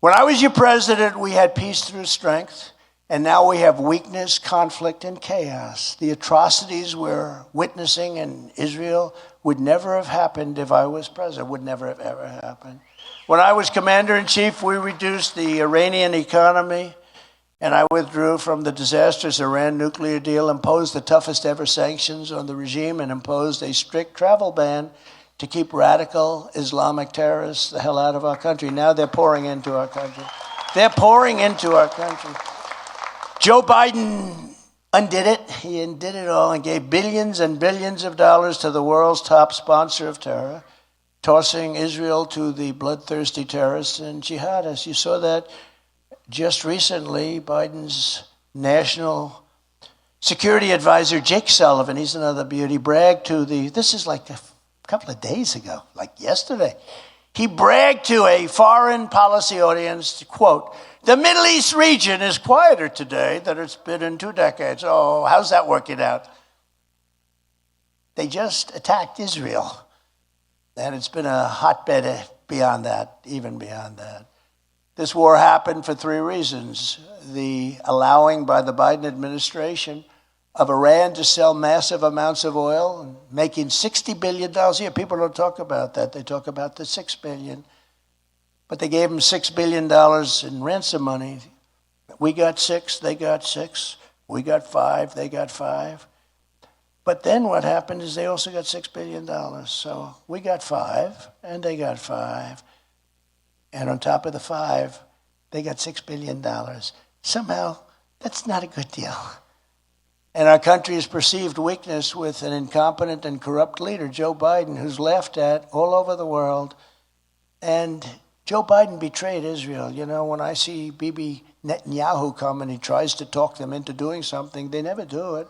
When I was your president, we had peace through strength, and now we have weakness, conflict, and chaos. The atrocities we're witnessing in Israel would never have happened if I was president, would never have ever happened. When I was commander-in-chief, we reduced the Iranian economy, and I withdrew from the disastrous Iran nuclear deal, imposed the toughest ever sanctions on the regime, and imposed a strict travel ban to keep radical Islamic terrorists the hell out of our country. Now they're pouring into our country. They're pouring into our country. Joe Biden undid it. He undid it all and gave billions and billions of dollars to the world's top sponsor of terror, tossing Israel to the bloodthirsty terrorists and jihadists. You saw that just recently. Biden's national security advisor, Jake Sullivan, he's another beauty, bragged to this is like a couple of days ago, like yesterday. He bragged to a foreign policy audience, quote, "The Middle East region is quieter today than it's been in 2 decades. Oh, how's that working out? They just attacked Israel. And it's been a hotbed beyond that, even beyond that. This war happened for 3 reasons. The allowing by the Biden administration of Iran to sell massive amounts of oil, and making $60 billion a year. People don't talk about that. They talk about the $6 billion. But they gave them $6 billion in ransom money. We got 6, they got 6. We got 5, they got 5. But then what happened is they also got $6 billion. So we got 5, and they got 5. And on top of the 5, they got $6 billion. Somehow, that's not a good deal. And our country's perceived weakness with an incompetent and corrupt leader, Joe Biden, who's laughed at all over the world. And Joe Biden betrayed Israel. You know, when I see Bibi Netanyahu come and he tries to talk them into doing something, they never do it.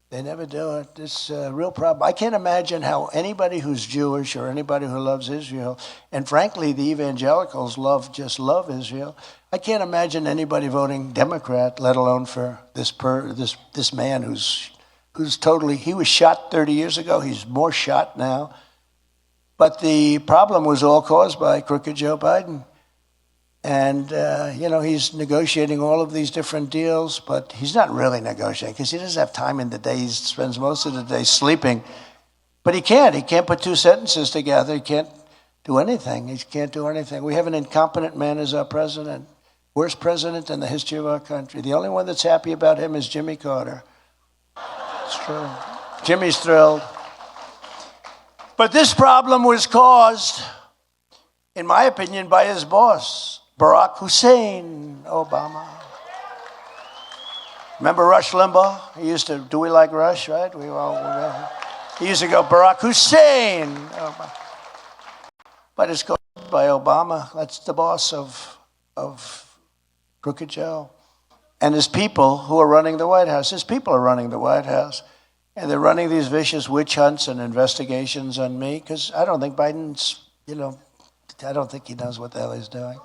They never do it. It's a real problem. I can't imagine how anybody who's Jewish or anybody who loves Israel, and frankly, the evangelicals just love Israel. I can't imagine anybody voting Democrat, let alone for this man who's totally, he was shot 30 years ago. He's more shot now. But the problem was all caused by crooked Joe Biden. And, he's negotiating all of these different deals, but he's not really negotiating because he doesn't have time in the day. He spends most of the day sleeping. But he can't. He can't put 2 sentences together. He can't do anything. He can't do anything. We have an incompetent man as our president. Worst president in the history of our country. The only one that's happy about him is Jimmy Carter. It's true. Jimmy's thrilled. But this problem was caused, in my opinion, by his boss, Barack Hussein Obama. Remember Rush Limbaugh? He used to, do we like Rush, right? He used to go, Barack Hussein Obama. But it's caused by Obama. That's the boss of Crooked Joe. And his people who are running the White House. His people are running the White House. And they're running these vicious witch hunts and investigations on me because I don't think Biden's, I don't think he knows what the hell he's doing.